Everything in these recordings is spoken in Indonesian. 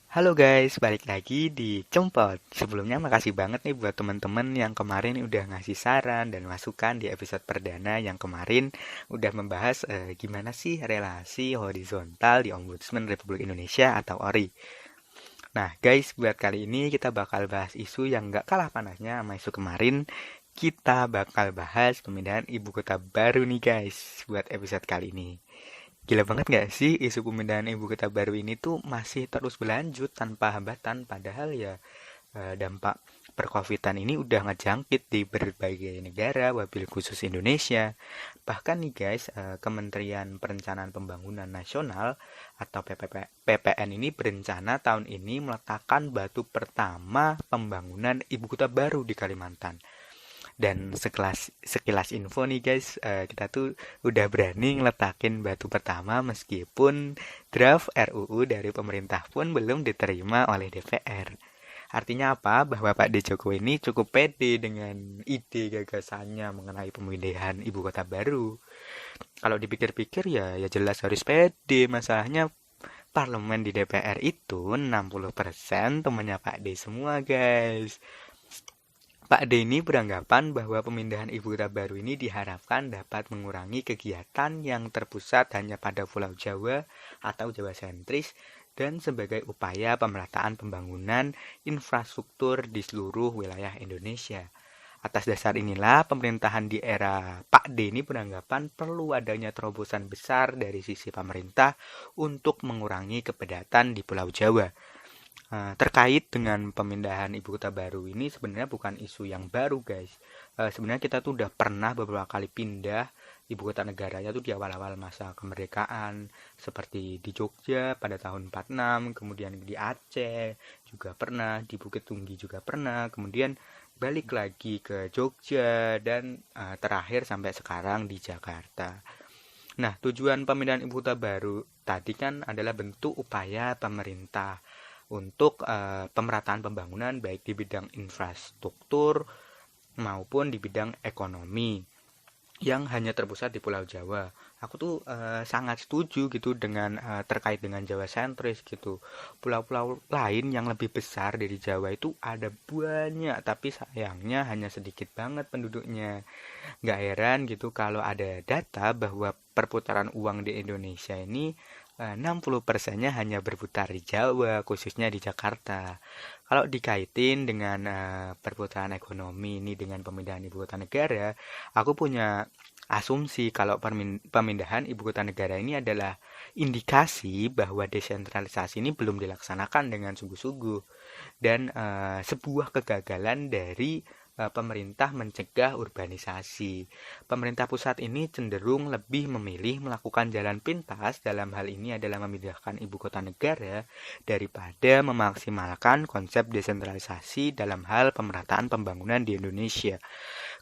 Halo guys, balik lagi di Cempot. Sebelumnya makasih banget nih buat teman-teman yang kemarin udah ngasih saran dan masukan di episode perdana yang kemarin udah membahas gimana sih relasi horizontal di Ombudsman Republik Indonesia atau ORI. Nah guys, buat kali ini kita bakal bahas isu yang gak kalah panasnya sama isu kemarin. Kita bakal bahas pemindahan ibu kota baru nih guys, buat episode kali ini. Gila banget nggak sih isu pemindahan ibu kota baru ini tuh masih terus berlanjut tanpa hambatan padahal ya dampak perkovidan ini udah ngejangkit di berbagai negara wabil khusus Indonesia. Bahkan nih guys, Kementerian Perencanaan Pembangunan Nasional atau PPN ini berencana tahun ini meletakkan batu pertama pembangunan ibu kota baru di Kalimantan. Dan sekilas info nih guys, kita tuh udah berani ngeletakin batu pertama meskipun draft RUU dari pemerintah pun belum diterima oleh DPR. Artinya apa? Bahwa Pak D. Jokowi ini cukup pede dengan ide gagasannya mengenai pemindahan ibu kota baru. Kalau dipikir-pikir ya jelas harus pede. Masalahnya parlemen di DPR itu 60% temannya Pak D semua guys. Pak Denny beranggapan bahwa pemindahan ibu kota baru ini diharapkan dapat mengurangi kegiatan yang terpusat hanya pada Pulau Jawa atau Jawa sentris dan sebagai upaya pemerataan pembangunan infrastruktur di seluruh wilayah Indonesia. Atas dasar inilah, pemerintahan di era Pak Denny beranggapan perlu adanya terobosan besar dari sisi pemerintah untuk mengurangi kepadatan di Pulau Jawa. Terkait dengan pemindahan ibu kota baru ini sebenarnya bukan isu yang baru guys. Sebenarnya kita tuh udah pernah beberapa kali pindah ibu kota negaranya tuh di awal-awal masa kemerdekaan, seperti di Jogja pada tahun 46, kemudian di Aceh juga pernah, di Bukit Tunggi juga pernah, kemudian balik lagi ke Jogja dan terakhir sampai sekarang di Jakarta. Nah, tujuan pemindahan ibu kota baru tadi kan adalah bentuk upaya pemerintah untuk pemerataan pembangunan baik di bidang infrastruktur maupun di bidang ekonomi yang hanya terpusat di Pulau Jawa. Aku tuh sangat setuju gitu dengan terkait dengan Jawa sentris gitu. Pulau-pulau lain yang lebih besar dari Jawa itu ada banyak, tapi sayangnya hanya sedikit banget penduduknya. Nggak heran gitu kalau ada data bahwa perputaran uang di Indonesia ini 60%-nya hanya berputar di Jawa, khususnya di Jakarta. Kalau dikaitin dengan perputaran ekonomi ini dengan pemindahan ibu kota negara, aku punya asumsi kalau pemindahan ibu kota negara ini adalah indikasi bahwa desentralisasi ini belum dilaksanakan dengan sungguh-sungguh dan sebuah kegagalan dari pemerintah mencegah urbanisasi. Pemerintah pusat ini cenderung lebih memilih melakukan jalan pintas, dalam hal ini adalah memindahkan ibu kota negara, daripada memaksimalkan konsep desentralisasi dalam hal pemerataan pembangunan di Indonesia.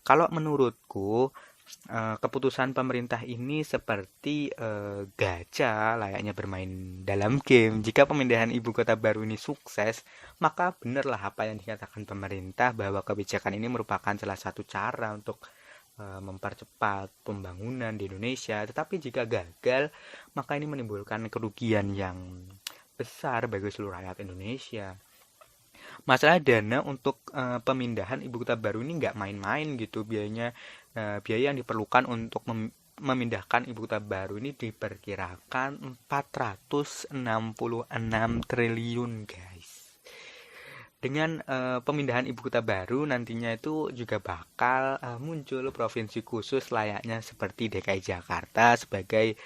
Kalau menurutku, keputusan pemerintah ini seperti gacha layaknya bermain dalam game. Jika pemindahan ibu kota baru ini sukses, maka benarlah apa yang dikatakan pemerintah bahwa kebijakan ini merupakan salah satu cara untuk mempercepat pembangunan di Indonesia. Tetapi jika gagal, maka ini menimbulkan kerugian yang besar bagi seluruh rakyat Indonesia. Masalah dana untuk pemindahan ibu kota baru ini nggak main-main gitu biayanya. Biaya yang diperlukan untuk memindahkan ibu kota baru ini diperkirakan 466 triliun guys. Dengan pemindahan ibu kota baru nantinya itu juga bakal muncul provinsi khusus layaknya seperti DKI Jakarta sebagai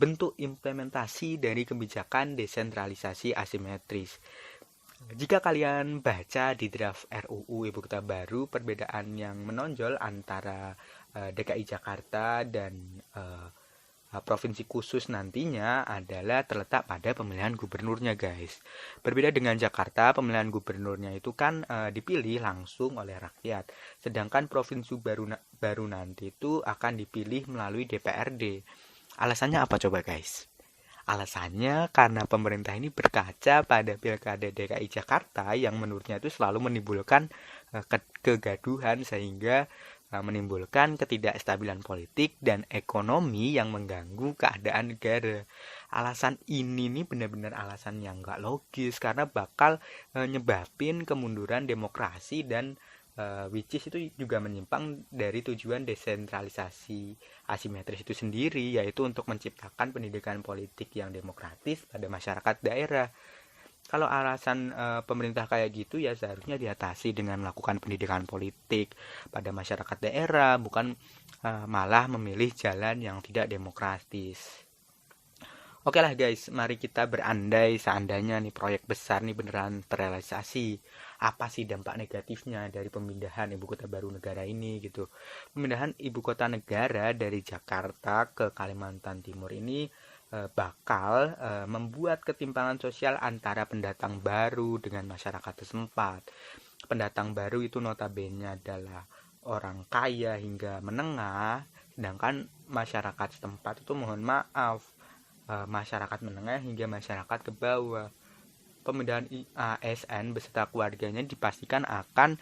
bentuk implementasi dari kebijakan desentralisasi asimetris. Jika kalian baca di draft RUU Ibu Kota Baru, perbedaan yang menonjol antara DKI Jakarta dan provinsi khusus nantinya adalah terletak pada pemilihan gubernurnya guys. Berbeda dengan Jakarta, pemilihan gubernurnya itu kan dipilih langsung oleh rakyat. Sedangkan provinsi baru nanti itu akan dipilih melalui DPRD. Alasannya apa coba guys? Alasannya karena pemerintah ini berkaca pada Pilkada DKI Jakarta yang menurutnya itu selalu menimbulkan kegaduhan sehingga menimbulkan ketidakstabilan politik dan ekonomi yang mengganggu keadaan negara. Alasan ini nih benar-benar alasan yang nggak logis karena bakal nyebabin kemunduran demokrasi dan which is itu juga menyimpang dari tujuan desentralisasi asimetris itu sendiri, yaitu untuk menciptakan pendidikan politik yang demokratis pada masyarakat daerah. Kalau alasan pemerintah kayak gitu ya seharusnya diatasi dengan melakukan pendidikan politik pada masyarakat daerah, bukan malah memilih jalan yang tidak demokratis. Oke lah guys, mari kita berandai seandainya nih proyek besar nih beneran terrealisasi. Apa sih dampak negatifnya dari pemindahan ibu kota baru negara ini gitu. Pemindahan ibu kota negara dari Jakarta ke Kalimantan Timur ini bakal membuat ketimpangan sosial antara pendatang baru dengan masyarakat setempat. Pendatang baru itu notabene adalah orang kaya hingga menengah, sedangkan masyarakat setempat itu mohon maaf, masyarakat menengah hingga masyarakat ke bawah. Pemindahan ASN beserta keluarganya dipastikan akan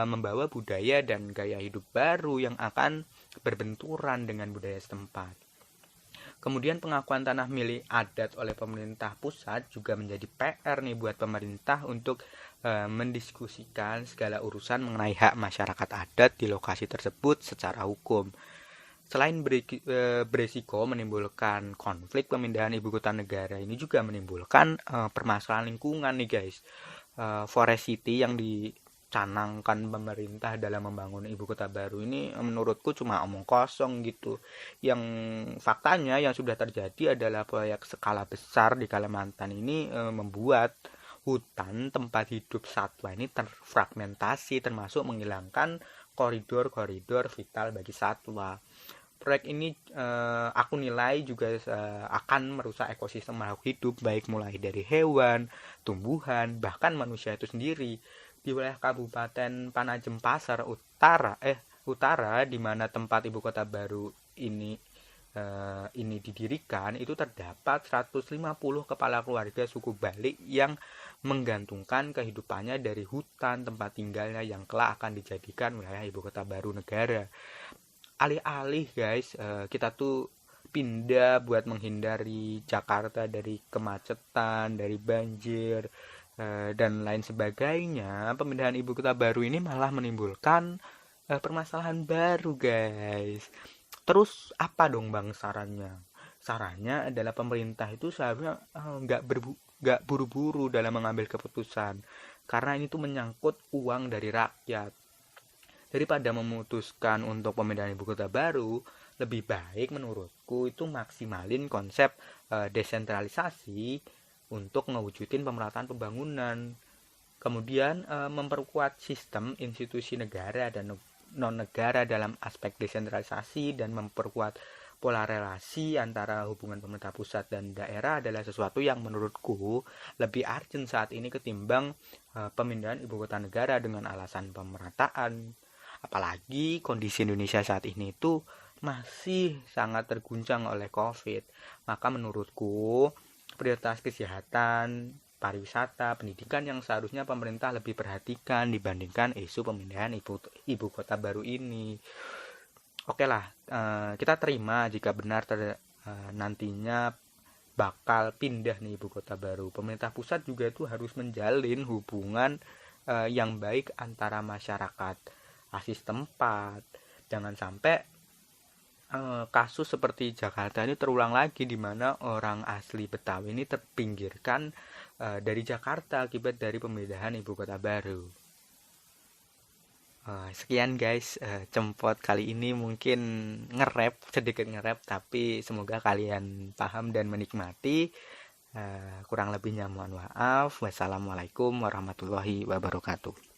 membawa budaya dan gaya hidup baru yang akan berbenturan dengan budaya setempat. Kemudian pengakuan tanah milik adat oleh pemerintah pusat juga menjadi PR nih buat pemerintah untuk mendiskusikan segala urusan mengenai hak masyarakat adat di lokasi tersebut secara hukum. Selain beresiko menimbulkan konflik, pemindahan ibu kota negara ini juga menimbulkan permasalahan lingkungan nih guys. Forest City yang dicanangkan pemerintah dalam membangun ibu kota baru ini menurutku cuma omong kosong gitu. Yang faktanya yang sudah terjadi adalah proyek skala besar di Kalimantan ini membuat hutan tempat hidup satwa ini terfragmentasi, termasuk menghilangkan koridor-koridor vital bagi satwa. Proyek ini aku nilai juga akan merusak ekosistem makhluk hidup, baik mulai dari hewan, tumbuhan, bahkan manusia itu sendiri. Di wilayah Kabupaten Panajem Pasar Utara, di mana tempat ibu kota baru ini didirikan, itu terdapat 150 kepala keluarga suku Balik yang menggantungkan kehidupannya dari hutan tempat tinggalnya yang kelak akan dijadikan wilayah ibu kota baru negara. Alih-alih guys, kita tuh pindah buat menghindari Jakarta dari kemacetan, dari banjir, dan lain sebagainya. Pemindahan ibu kota baru ini malah menimbulkan permasalahan baru guys. Terus apa dong bang sarannya? Sarannya adalah pemerintah itu seharusnya nggak buru-buru dalam mengambil keputusan, karena ini tuh menyangkut uang dari rakyat. Daripada memutuskan untuk pemindahan ibu kota baru, lebih baik menurutku itu maksimalin konsep desentralisasi untuk ngewujudin pemerataan pembangunan. Kemudian memperkuat sistem institusi negara dan non-negara dalam aspek desentralisasi dan memperkuat pola relasi antara hubungan pemerintah pusat dan daerah adalah sesuatu yang menurutku lebih urgent saat ini ketimbang pemindahan ibu kota negara dengan alasan pemerataan. Apalagi kondisi Indonesia saat ini itu masih sangat terguncang oleh COVID. Maka menurutku prioritas kesehatan, pariwisata, pendidikan yang seharusnya pemerintah lebih perhatikan dibandingkan isu pemindahan ibu kota baru ini. Oke lah, kita terima jika benar nantinya bakal pindah nih ibu kota baru. Pemerintah pusat juga itu harus menjalin hubungan yang baik antara masyarakat asli setempat. Jangan sampai kasus seperti Jakarta ini terulang lagi, di mana orang asli Betawi ini terpinggirkan dari Jakarta akibat dari pemindahan ibu kota baru. Sekian guys, Cempot kali ini mungkin sedikit nge-rap, tapi semoga kalian paham dan menikmati. Kurang lebihnya mohon maaf. Wassalamualaikum warahmatullahi wabarakatuh.